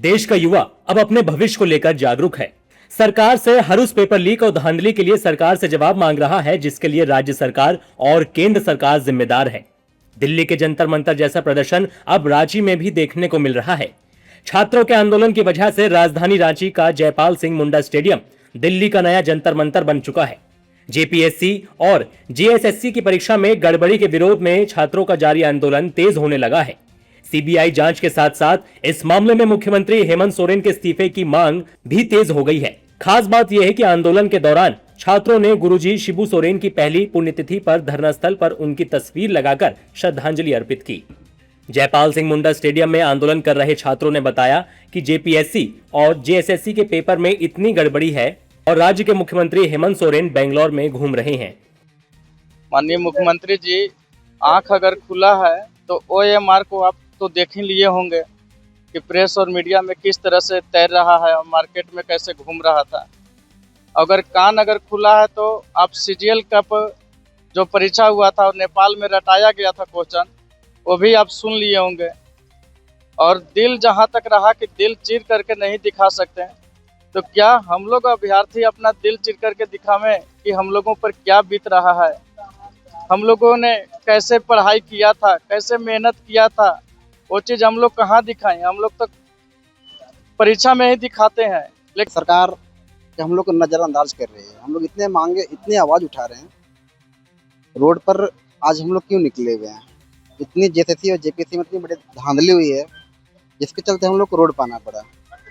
देश का युवा अब अपने भविष्य को लेकर जागरूक है। सरकार से हर उस पेपर लीक और धांधली के लिए सरकार से जवाब मांग रहा है जिसके लिए राज्य सरकार और केंद्र सरकार जिम्मेदार है। दिल्ली के जंतर मंतर जैसा प्रदर्शन अब रांची में भी देखने को मिल रहा है। छात्रों के आंदोलन की वजह से राजधानी रांची का जयपाल सिंह मुंडा स्टेडियम दिल्ली का नया जंतर मंतर बन चुका है। जेपीएससी और जेएसएससी की परीक्षा में गड़बड़ी के विरोध में छात्रों का जारी आंदोलन तेज होने लगा है। सीबीआई जांच के साथ साथ इस मामले में मुख्यमंत्री हेमंत सोरेन के इस्तीफे की मांग भी तेज हो गई है। खास बात यह है कि आंदोलन के दौरान छात्रों ने गुरुजी शिबू सोरेन की पहली पुण्यतिथि पर धरनास्थल पर उनकी तस्वीर लगाकर श्रद्धांजलि अर्पित की। जयपाल सिंह मुंडा स्टेडियम में आंदोलन कर रहे छात्रों ने बताया कि जेपीएससी और जेएसएससी के पेपर में इतनी गड़बड़ी है और राज्य के मुख्यमंत्री हेमंत सोरेन बेंगलोर में घूम रहे हैं। माननीय मुख्यमंत्री जी, आंख अगर खुला है तो ओएमआर को आप तो देख ही लिए होंगे कि प्रेस और मीडिया में किस तरह से तैर रहा है और मार्केट में कैसे घूम रहा था। अगर कान अगर खुला है तो आप सीजीएल कप जो परीक्षा हुआ था और नेपाल में रटाया गया था क्वेश्चन, वो भी आप सुन लिए होंगे। और दिल जहां तक रहा कि दिल चीर करके नहीं दिखा सकते हैं, तो क्या हम लोग अभ्यर्थी अपना दिल चीर करके दिखावें कि हम लोगों पर क्या बीत रहा है, हम लोगों ने कैसे पढ़ाई किया था, कैसे मेहनत किया था, वो चीज़ हम लोग कहाँ दिखाएं। हम लोग तो परीक्षा में ही दिखाते हैं, लेकिन सरकार हम लोग को नज़रअंदाज कर रही है। हम लोग इतने मांगे, इतनी आवाज़ उठा रहे हैं, रोड पर आज हम लोग क्यों निकले हुए हैं। इतनी जेएसएससी और जेपीएससी में इतनी बड़ी धांधली हुई है जिसके चलते हम लोग को रोड पर आना पड़ा।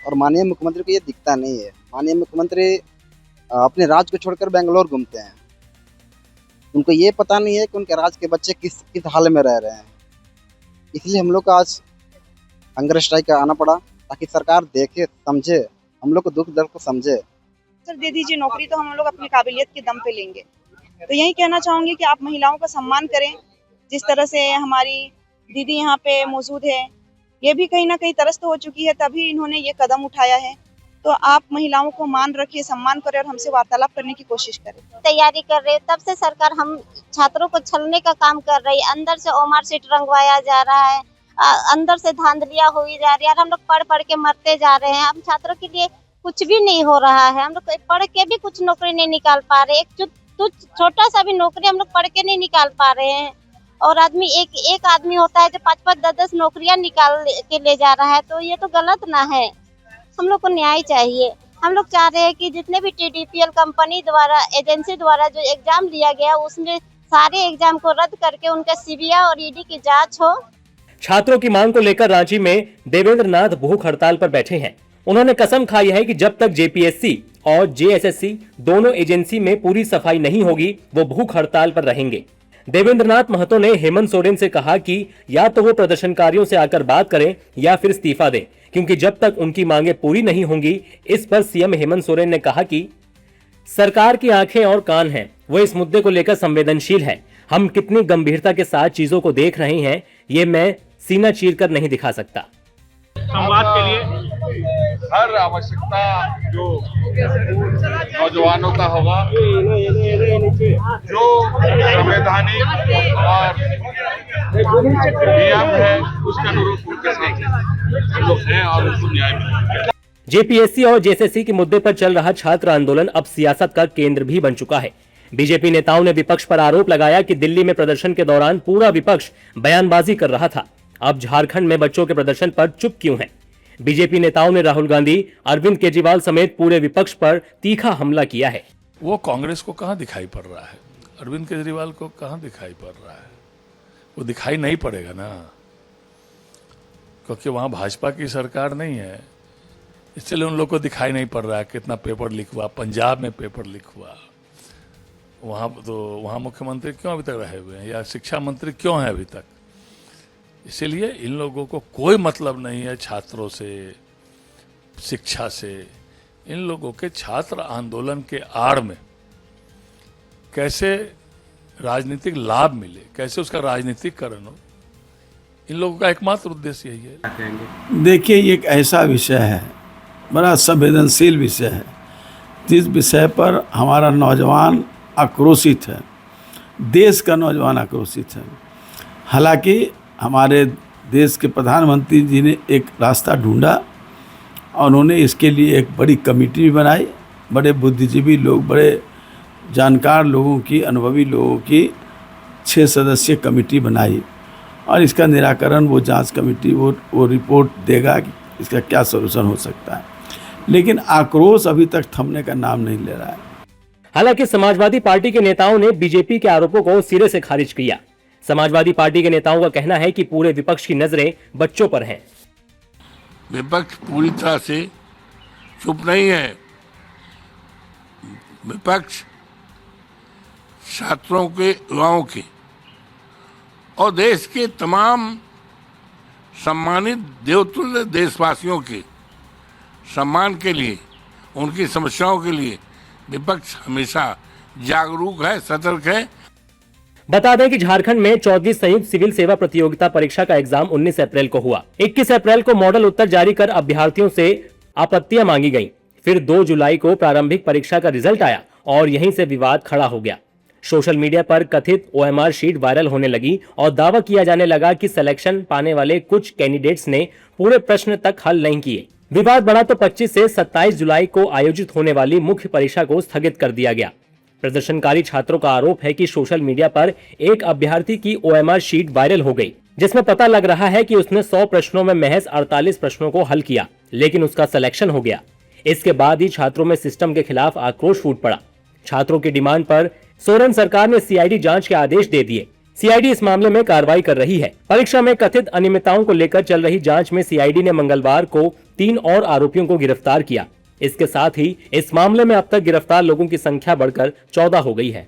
और माननीय मुख्यमंत्री को ये दिखता नहीं है। माननीय मुख्यमंत्री अपने राज्य को छोड़कर बेंगलोर घूमते हैं। उनको ये पता नहीं है कि उनके राज्य के बच्चे किस हाल में रह रहे हैं। इसलिए हम लोग को आज हंगर स्ट्राइक का आना पड़ा ताकि सरकार देखे, समझे, हम लोग को दुख दर्द को समझे। सर दे दीजिए नौकरी, तो हम लोग अपनी काबिलियत के दम पे लेंगे। तो यही कहना चाहूँगी कि आप महिलाओं का सम्मान करें। जिस तरह से हमारी दीदी यहाँ पे मौजूद है, ये भी कहीं ना कहीं त्रस्त हो चुकी है, तभी इन्होंने ये कदम उठाया है। तो आप महिलाओं को मान रखिए, सम्मान करें और हमसे वार्तालाप करने की कोशिश करें। तैयारी कर रहे, तब से सरकार हम छात्रों को छलने का काम कर रही है। अंदर से ओमार सीट रंगवाया जा रहा है, अंदर से धांधलियां हुई जा रही है और हम लोग पढ़ पढ़ के मरते जा रहे हैं। हम छात्रों के लिए कुछ भी नहीं हो रहा है। हम लोग पढ़ के भी कुछ नौकरी नहीं निकाल पा रहे। एक छोटा सा भी नौकरी हम लोग पढ़ के नहीं निकाल पा रहे हैं। और आदमी एक आदमी होता है जो 5-5, 10-10 नौकरियां निकाल के ले जा रहा है, तो ये तो गलत ना है। हम लोग को न्याय चाहिए। हम लोग चाह रहे हैं कि जितने भी टीडीपीएल कंपनी द्वारा, एजेंसी द्वारा जो एग्जाम लिया गया, उसमें सारे एग्जाम को रद्द करके उनका सीबीआई और ईडी की जांच हो। छात्रों की मांग को लेकर रांची में देवेंद्र नाथ भूख हड़ताल पर बैठे हैं। उन्होंने कसम खाई है कि जब तक जेपीएससी और जेएसएससी दोनों एजेंसी में पूरी सफाई नहीं होगी, वो भूख हड़ताल पर रहेंगे। देवेंद्र नाथ महतो ने हेमंत सोरेन से कहा कि या तो वो प्रदर्शनकारियों से आकर बात करें या फिर इस्तीफा दें, क्योंकि जब तक उनकी मांगे पूरी नहीं होंगी। इस पर सीएम हेमंत सोरेन ने कहा कि सरकार की आंखें और कान हैं, वो इस मुद्दे को लेकर संवेदनशील है। हम कितनी गंभीरता के साथ चीजों को देख रहे हैं, ये मैं सीना चीरकर नहीं दिखा सकता। संवाद के लिए हर आवश्यकता जो नौजवानों का होगा, जो संवैधानिक और नियम है, उसके अनुरूप उनके साथ हम लोग हैं और उनको न्याय मिलेगा। जेपीएससी और जेएसएससी के मुद्दे पर चल रहा छात्र आंदोलन अब सियासत का केंद्र भी बन चुका है। बीजेपी नेताओं ने विपक्ष पर आरोप लगाया कि दिल्ली में प्रदर्शन के दौरान पूरा विपक्ष बयानबाजी कर रहा था। अब झारखंड में बच्चों के प्रदर्शन पर चुप क्यों हैं? बीजेपी नेताओं ने राहुल गांधी, अरविंद केजरीवाल समेत पूरे विपक्ष पर तीखा हमला किया है। वो कांग्रेस को कहां दिखाई पड़ रहा है, अरविंद केजरीवाल को कहां दिखाई पड़ रहा है? वो दिखाई नहीं पड़ेगा ना, क्योंकि वहां भाजपा की सरकार नहीं है, इसलिए उन लोग को दिखाई नहीं पड़ रहा है। कितना पेपर लीक हुआ, पंजाब में पेपर लीक हुआ, वहाँ मुख्यमंत्री क्यों अभी तक रहे हुए हैं, या शिक्षा मंत्री क्यों हैं अभी तक? इसीलिए इन लोगों को कोई मतलब नहीं है छात्रों से, शिक्षा से। इन लोगों के छात्र आंदोलन के आड़ में कैसे राजनीतिक लाभ मिले, कैसे उसका राजनीतिकरण हो, इन लोगों का एकमात्र उद्देश्य यही है। देखिए, ये एक ऐसा विषय है, बड़ा संवेदनशील विषय है, जिस विषय पर हमारा नौजवान आक्रोशित है, देश का नौजवान आक्रोशित है। हालांकि हमारे देश के प्रधानमंत्री जी ने एक रास्ता ढूंढा और उन्होंने इसके लिए एक बड़ी कमेटी भी बनाई। बड़े बुद्धिजीवी लोग, बड़े जानकार लोगों की, अनुभवी लोगों की 6 सदस्यीय कमेटी बनाई और इसका निराकरण वो जांच कमेटी वो रिपोर्ट देगा कि इसका क्या सॉल्यूशन हो सकता है। लेकिन आक्रोश अभी तक थमने का नाम नहीं ले रहा है। हालांकि समाजवादी पार्टी के नेताओं ने बीजेपी के आरोपों को सिरे से खारिज किया। समाजवादी पार्टी के नेताओं का कहना है कि पूरे विपक्ष की नजरें बच्चों पर हैं। विपक्ष पूरी तरह से चुप नहीं है। विपक्ष छात्रों के, युवाओं के और देश के तमाम सम्मानित देवतुल्य देशवासियों के सम्मान के लिए, उनकी समस्याओं के लिए विपक्ष हमेशा जागरूक है, सतर्क है। बता दें कि झारखंड में 14वीं संयुक्त सिविल सेवा प्रतियोगिता परीक्षा का एग्जाम 19 अप्रैल को हुआ। 21 अप्रैल को मॉडल उत्तर जारी कर अभ्यर्थियों से आपत्तियां मांगी गईं। फिर 2 जुलाई को प्रारंभिक परीक्षा का रिजल्ट आया और यहीं से विवाद खड़ा हो गया। सोशल मीडिया पर कथित OMR शीट वायरल होने लगी और दावा किया जाने लगा कि सिलेक्शन पाने वाले कुछ कैंडिडेट्स ने पूरे प्रश्न तक हल नहीं किए। विवाद बढ़ा तो 25 से 27 जुलाई को आयोजित होने वाली मुख्य परीक्षा को स्थगित कर दिया गया। प्रदर्शनकारी छात्रों का आरोप है कि सोशल मीडिया पर एक अभ्यर्थी की OMR शीट वायरल हो गई, जिसमें पता लग रहा है कि उसने 100 प्रश्नों में महज 48 प्रश्नों को हल किया, लेकिन उसका सिलेक्शन हो गया। इसके बाद ही छात्रों में सिस्टम के खिलाफ आक्रोश फूट पड़ा। छात्रों की डिमांड पर सोरेन सरकार ने CID जांच के आदेश दे दिए। CID इस मामले में कार्रवाई कर रही है। परीक्षा में कथित अनियमितताओं को लेकर चल रही जांच में CID ने मंगलवार को 3 और आरोपियों को गिरफ्तार किया। इसके साथ ही इस मामले में अब तक गिरफ्तार लोगों की संख्या बढ़कर 14 हो गई है।